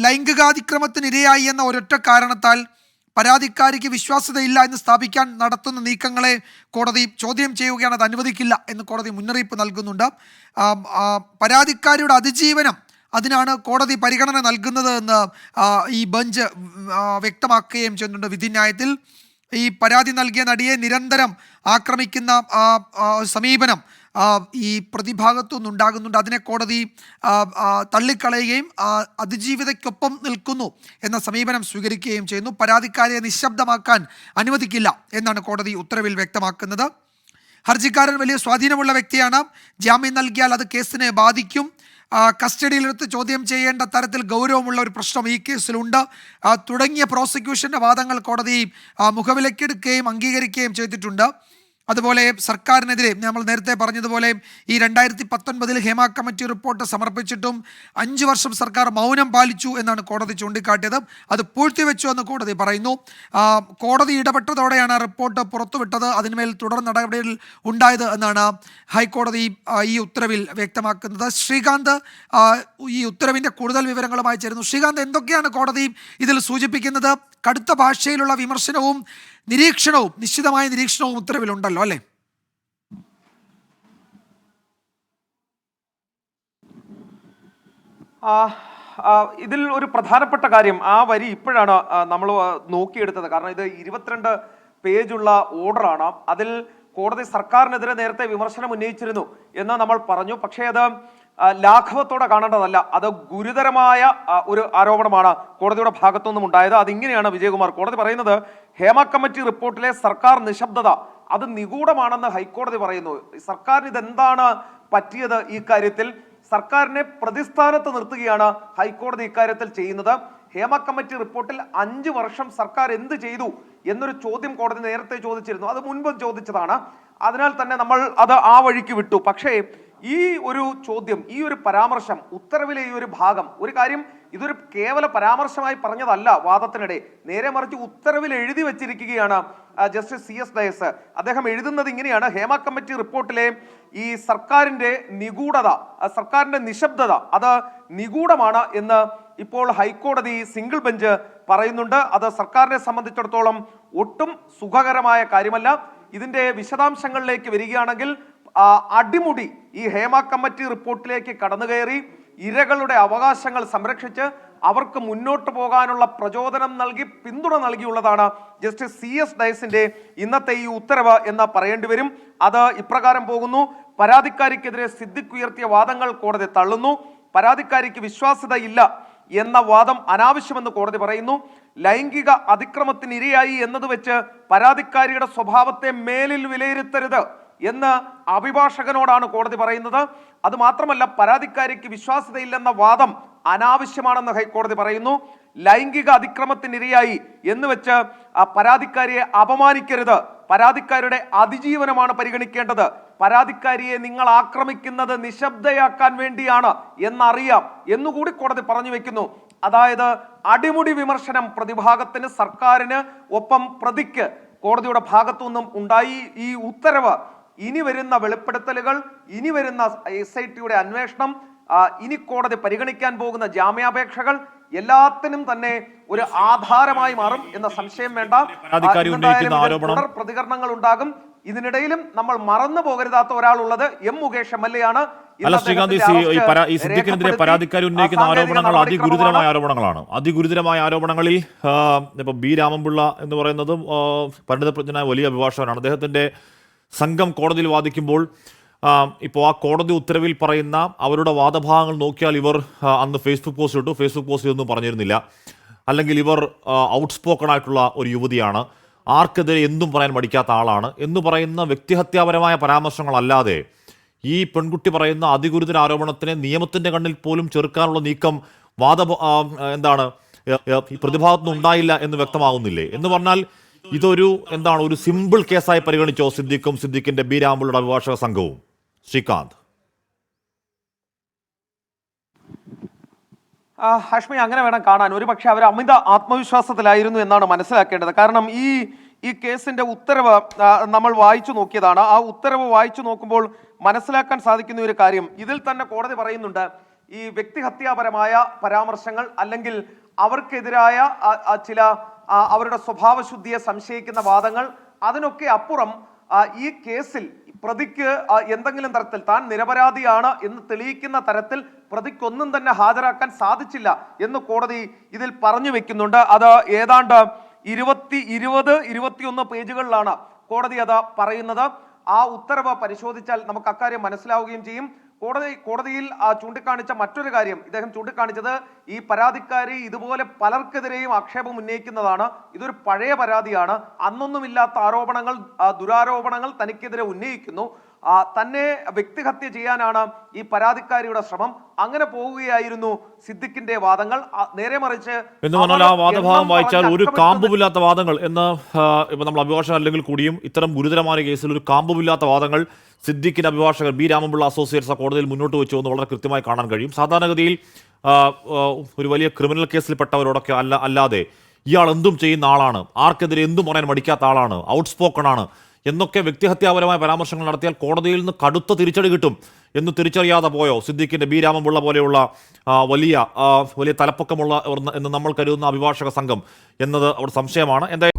ലൈംഗികാതിക്രമത്തിനിരയായി എന്ന ഒരൊറ്റ കാരണത്താൽ പരാതിക്കാരിക്ക് വിശ്വാസ്യതയില്ല എന്ന് സ്ഥാപിക്കാൻ നടത്തുന്ന നീക്കങ്ങളെ കോടതി ചോദ്യം ചെയ്യുകയാണ്. അത് അനുവദിക്കില്ല എന്ന് കോടതി മുന്നറിയിപ്പ് നൽകുന്നുണ്ട്. പരാതിക്കാരിയുടെ അതിജീവനം, അതിനാണ് കോടതി പരിഗണന നൽകുന്നത് എന്ന് ഈ ബെഞ്ച് വ്യക്തമാക്കുകയും ചെയ്യുന്നുണ്ട് വിധിന്യായത്തിൽ. ഈ പരാതി നൽകിയ നടിയെ നിരന്തരം ആക്രമിക്കുന്ന സമീപനം ഈ പ്രതിഭാഗത്തു നിന്നുണ്ടാകുന്നുണ്ട്. അതിനെ കോടതി തള്ളിക്കളയുകയും അതിജീവിതയ്ക്കൊപ്പം നിൽക്കുന്നു എന്ന സമീപനം സ്വീകരിക്കുകയും ചെയ്യുന്നു. പരാതിക്കാരെ നിശബ്ദമാക്കാൻ അനുവദിക്കില്ല എന്നാണ് കോടതി ഉത്തരവിൽ വ്യക്തമാക്കുന്നത്. ഹർജിക്കാരൻ വലിയ സ്വാധീനമുള്ള വ്യക്തിയാണ്. ജാമ്യം നൽകിയാൽ അത് കേസിനെ ബാധിക്കും. കസ്റ്റഡിയിലെടുത്ത് ചോദ്യം ചെയ്യേണ്ട തരത്തിൽ ഗൗരവമുള്ള ഒരു പ്രശ്നം ഈ കേസിലുണ്ട് തുടങ്ങിയ പ്രോസിക്യൂഷൻ്റെ വാദങ്ങൾ കോടതി മുഖവിലക്കെടുക്കുകയും അംഗീകരിക്കുകയും ചെയ്തിട്ടുണ്ട്. അതുപോലെ സർക്കാരിനെതിരെ നമ്മൾ നേരത്തെ പറഞ്ഞതുപോലെ ഈ 2019 ഹേമ കമ്മിറ്റി റിപ്പോർട്ട് സമർപ്പിച്ചിട്ടും 5 വർഷം സർക്കാർ മൗനം പാലിച്ചു എന്നാണ് കോടതി ചൂണ്ടിക്കാട്ടിയത്. അത് പൂഴ്ത്തിവെച്ചു എന്ന് കോടതി പറയുന്നു. കോടതി ഇടപെട്ടതോടെയാണ് റിപ്പോർട്ട് പുറത്തുവിട്ടത്, അതിന്മേൽ തുടർ നടപടികൾ ഉണ്ടായത് എന്നാണ് ഹൈക്കോടതി ഈ ഉത്തരവിൽ വ്യക്തമാക്കുന്നത്. ശ്രീകാന്ത് ഈ ഉത്തരവിൻ്റെ കൂടുതൽ വിവരങ്ങളുമായി ചേരുന്നു. ശ്രീകാന്ത്, എന്തൊക്കെയാണ് കോടതി ഇതിൽ സൂചിപ്പിക്കുന്നത്? കടുത്ത ഭാഷയിലുള്ള വിമർശനവും നിരീക്ഷണവും, നിശ്ചിതമായ നിരീക്ഷണവും ഉത്തരവിലുണ്ടല്ലോ അല്ലേ? ഇതിൽ ഒരു പ്രധാനപ്പെട്ട കാര്യം, ആ വരി ഇപ്പോഴാണ് നമ്മൾ നോക്കിയെടുത്തത്. കാരണം ഇത് 22 പേജുള്ള ഓർഡറാണ്. അതിൽ കോടതി സർക്കാരിനെതിരെ നേരത്തെ വിമർശനം ഉന്നയിച്ചിരുന്നു എന്ന് നമ്മൾ പറഞ്ഞു. പക്ഷേ അത് ലാഘവത്തോടെ കാണേണ്ടതല്ല. അത് ഗുരുതരമായ ഒരു ആരോപണമാണ് കോടതിയുടെ ഭാഗത്തുനിന്നും ഉണ്ടായത്. അതിങ്ങനെയാണ് വിജയകുമാർ കോടതി പറയുന്നത്: ഹേമ കമ്മിറ്റി റിപ്പോർട്ടിലെ സർക്കാർ നിശബ്ദത അത് നിഗൂഢമാണെന്ന് ഹൈക്കോടതി പറയുന്നു. സർക്കാരിന് ഇതെന്താണ് പറ്റിയത്? ഈ കാര്യത്തിൽ സർക്കാരിനെ പ്രതിസ്ഥാനത്ത് നിർത്തുകയാണ് ഹൈക്കോടതി ഇക്കാര്യത്തിൽ ചെയ്യുന്നത്. ഹേമ കമ്മിറ്റി റിപ്പോർട്ടിൽ 5 വർഷം സർക്കാർ എന്ത് ചെയ്തു എന്നൊരു ചോദ്യം കോടതി നേരത്തെ ചോദിച്ചിരുന്നു. അത് മുൻപ് ചോദിച്ചതാണ്. അതിനാൽ തന്നെ നമ്മൾ അത് ആ വഴിക്ക് വിട്ടു. പക്ഷേ ഈ ഒരു ചോദ്യം, ഈ ഒരു പരാമർശം, ഉത്തരവിലെ ഈ ഒരു ഭാഗം, ഒരു കാര്യം, ഇതൊരു കേവല പരാമർശമായി പറഞ്ഞതല്ല വാദത്തിനിടെ, നേരെ മറിച്ച് ഉത്തരവിൽ എഴുതി വെച്ചിരിക്കുകയാണ് ജസ്റ്റിസ് CS ഡയസ്. അദ്ദേഹം എഴുതുന്നത് ഇങ്ങനെയാണ്: ഹേമ കമ്മിറ്റി റിപ്പോർട്ടിലെ ഈ സർക്കാരിന്റെ നിഗൂഢത, സർക്കാരിന്റെ നിശബ്ദത അത് നിഗൂഢമാണ് എന്ന് ഇപ്പോൾ ഹൈക്കോടതി സിംഗിൾ ബെഞ്ച് പറയുന്നുണ്ട്. അത് സർക്കാരിനെ സംബന്ധിച്ചിടത്തോളം ഒട്ടും സുഖകരമായ കാര്യമല്ല. ഇതിന്റെ വിശദാംശങ്ങളിലേക്ക് വരികയാണെങ്കിൽ, അടിമുടി ഈ ഹേമ കമ്മിറ്റി റിപ്പോർട്ടിലേക്ക് കടന്നുകയറി ഇരകളുടെ അവകാശങ്ങൾ സംരക്ഷിച്ച് അവർക്ക് മുന്നോട്ട് പോകാനുള്ള പ്രചോദനം നൽകി, പിന്തുണ നൽകിയുള്ളതാണ് ജസ്റ്റിസ് CS ഡയസിന്റെ ഇന്നത്തെ ഈ ഉത്തരവ് എന്ന് പറയേണ്ടി വരും. അത് ഇപ്രകാരം പോകുന്നു: പരാതിക്കാരിക്കെതിരെ സിദ്ദിഖ് ഉയർത്തിയ വാദങ്ങൾ കോടതി തള്ളുന്നു. പരാതിക്കാരിക്ക് വിശ്വാസ്യതയില്ല എന്ന വാദം അനാവശ്യമെന്ന് കോടതി പറയുന്നു. ലൈംഗിക അതിക്രമത്തിന് ഇരയായി എന്നത് വെച്ച് പരാതിക്കാരിയുടെ സ്വഭാവത്തെ മേലിൽ വിലയിരുത്തരുത് എന്ന് അഭിഭാഷകനോടാണ് കോടതി പറയുന്നത്. അത് മാത്രമല്ല, പരാതിക്കാരിക്ക് വിശ്വാസ്യതയില്ലെന്ന വാദം അനാവശ്യമാണെന്ന് ഹൈക്കോടതി പറയുന്നു. ലൈംഗിക അതിക്രമത്തിനിരയായി എന്ന് വെച്ച് പരാതിക്കാരിയെ അപമാനിക്കരുത്. പരാതിക്കാരുടെ അതിജീവനമാണ് പരിഗണിക്കേണ്ടത്. പരാതിക്കാരിയെ നിങ്ങൾ ആക്രമിക്കുന്നത് നിശബ്ദയാക്കാൻ വേണ്ടിയാണ് എന്നറിയാം എന്നുകൂടി കോടതി പറഞ്ഞു വെക്കുന്നു. അതായത് അടിമുടി വിമർശനം പ്രതിഭാഗത്തിന്, സർക്കാരിന്, ഒപ്പം പ്രതിക്ക് കോടതിയുടെ ഭാഗത്തു നിന്നും ഉണ്ടായി. ഈ ഉത്തരവ്, ഇനി വരുന്ന വെളിപ്പെടുത്തലുകൾ, ഇനി വരുന്ന SITയുടെ അന്വേഷണം, ഇനി കോടതി പരിഗണിക്കാൻ പോകുന്ന ജാമ്യാപേക്ഷകൾ എല്ലാത്തിനും തന്നെ ഒരു ആധാരമായി മാറും എന്ന സംശയം വേണ്ട. തുടർ പ്രതികരണങ്ങൾ ഉണ്ടാകും. ഇതിനിടയിലും നമ്മൾ മറന്നു പോകരുതാത്ത ഒരാളുള്ളത് മുകേഷ് MLA ആണ്. അല്ല ശ്രീകാന്ത്, ഈ സിദ്ദിഖിനെതിരെ പരാതിക്കാരി ഉന്നയിക്കുന്ന ആരോപണങ്ങൾ അതിഗുരുതരമായ ആരോപണങ്ങളാണ്. അതിഗുരുതരമായ ആരോപണങ്ങളിൽ ഇപ്പൊ B രാമൻപിള്ള എന്ന് പറയുന്നതും പരിണിതപ്രജ്ഞനായ വലിയ അഭിഭാഷകനാണ്. അദ്ദേഹത്തിന്റെ സംഘം കോടതിയിൽ വാദിക്കുമ്പോൾ ഇപ്പോൾ ആ കോടതി ഉത്തരവിൽ പറയുന്ന അവരുടെ വാദഭാഗങ്ങൾ നോക്കിയാൽ ഇവർ അന്ന് ഫേസ്ബുക്ക് പോസ്റ്റ് ഇട്ടു, ഫേസ്ബുക്ക് പോസ്റ്റ് ഇതൊന്നും പറഞ്ഞിരുന്നില്ല. അല്ലെങ്കിൽ ഇവർ ഔട്ട്സ്പോക്കൺ ആയിട്ടുള്ള ഒരു യുവതിയാണ്, ആർക്കെതിരെ എന്തും പറയാൻ മടിക്കാത്ത ആളാണ് എന്ന് പറയുന്ന വ്യക്തിഹത്യാപരമായ പരാമർശങ്ങളല്ലാതെ ഈ പെൺകുട്ടി പറയുന്ന അതിഗുരുതര ആരോപണത്തിനെ നിയമത്തിൻ്റെ കണ്ണിൽ പോലും ചെറുക്കാനുള്ള നീക്കം പ്രതിഭാഗത്തുനിന്ന് ഉണ്ടായില്ല എന്ന് വ്യക്തമാകുന്നില്ലേ? എന്ന് പറഞ്ഞാൽ ഇതൊരു ഒരു സിമ്പിൾ കേസായി പരിഗണിച്ചോ സിദ്ദിഖിന്റെ B രാമൻപിള്ളയുടെ അഭിഭാഷക സംഘവും? ശ്രീകാന്ത്, ഹാഷ്മി, അങ്ങനെ വേണം കാണാൻ. ഒരു പക്ഷെ അവർ അമിത ആത്മവിശ്വാസത്തിലായിരുന്നു എന്നാണ് മനസ്സിലാക്കേണ്ടത്. കാരണം ഈ കേസിന്റെ ഉത്തരവ് നമ്മൾ വായിച്ചു നോക്കിയതാണ്. ആ ഉത്തരവ് വായിച്ചു നോക്കുമ്പോൾ മനസ്സിലാക്കാൻ സാധിക്കുന്ന ഒരു കാര്യം, ഇതിൽ തന്നെ കോടതി പറയുന്നുണ്ട്, ഈ വ്യക്തിഹത്യാപരമായ പരാമർശങ്ങൾ അല്ലെങ്കിൽ അവർക്കെതിരായ ചില അവരുടെ സ്വഭാവശുദ്ധിയെ സംശയിക്കുന്ന വാദങ്ങൾ, അതിനൊക്കെ അപ്പുറം ഈ കേസിൽ പ്രതിക്ക് എന്തെങ്കിലും തരത്തിൽ താൻ നിരപരാധിയാണ് എന്ന് തെളിയിക്കുന്ന തരത്തിൽ പ്രതിക്കൊന്നും തന്നെ ഹാജരാക്കാൻ സാധിച്ചില്ല എന്ന് കോടതി ഇതിൽ പറഞ്ഞു വെക്കുന്നുണ്ട്. അത് ഏതാണ്ട് 21 പേജുകളിലാണ് കോടതി അത് പറയുന്നത്. ആ ഉത്തരവ് പരിശോധിച്ചാൽ നമുക്ക് അക്കാര്യം മനസ്സിലാവുകയും ചെയ്യും. കോടതിയിൽ ചൂണ്ടിക്കാണിച്ച മറ്റൊരു കാര്യം, ഇദ്ദേഹം ചൂണ്ടിക്കാണിച്ചത് ഈ പരാതിക്കാരി ഇതുപോലെ പലർക്കെതിരെയും ആക്ഷേപം ഉന്നയിക്കുന്നതാണ്. ഇതൊരു പഴയ പരാതിയാണ്. അന്നൊന്നുമില്ലാത്ത ആരോപണങ്ങൾ, ദുരാരോപണങ്ങൾ തനിക്കെതിരെ ഉന്നയിക്കുന്നു. തന്നെ വ്യക്തിഹത്യ ചെയ്യാനാണ് ഈ പരാതിക്കാരിയുടെ ശ്രമം. അങ്ങനെ പോവുകയായിരുന്നു സിദ്ദിഖിന്റെ വാദങ്ങൾ. നേരെ മറിച്ച് എന്ന് പറഞ്ഞാൽ ആ വാദഭാഗം വായിച്ചാൽ ഒരു കാമ്പുമില്ലാത്ത വാദങ്ങൾ എന്ന് ഇപ്പൊ നമ്മൾ അഭിഭാഷകൻ അല്ലെങ്കിൽ കൂടിയും ഇത്തരം ഗുരുതരമായ കേസിൽ ഒരു കാമ്പുമില്ലാത്ത വാദങ്ങൾ സിദ്ദിഖിന്റെ അഭിഭാഷകർ ബി രാമൻപിള്ള അസോസിയേറ്റ്സ് കോടതിയിൽ മുന്നോട്ട് വെച്ചു എന്ന് വളരെ കൃത്യമായി കാണാൻ കഴിയും. സാധാരണഗതിയിൽ ഒരു വലിയ ക്രിമിനൽ കേസിൽപ്പെട്ടവരോടൊക്കെ അല്ലാതെ ഇയാൾ എന്തും ചെയ്യുന്ന ആളാണ്, ആർക്കെതിരെ എന്തും പറയാൻ മടിക്കാത്ത ആളാണ്, ഔട്ട്സ്പോക്കൺ ആണ് എന്നൊക്കെ വ്യക്തിഹത്യാപരമായ പരാമർശങ്ങൾ നടത്തിയാൽ കോടതിയിൽ നിന്ന് കടുത്ത തിരിച്ചടി കിട്ടും എന്ന് തിരിച്ചറിയാതെ പോയോ സിദ്ദിഖിന്റെ ബി രാമൻപിള്ള പോലെയുള്ള വലിയ തലപ്പൊക്കമുള്ള എന്ന് നമ്മൾ കരുതുന്ന അഭിഭാഷക സംഘം എന്നത് അവിടെ സംശയമാണ്. എന്തായാലും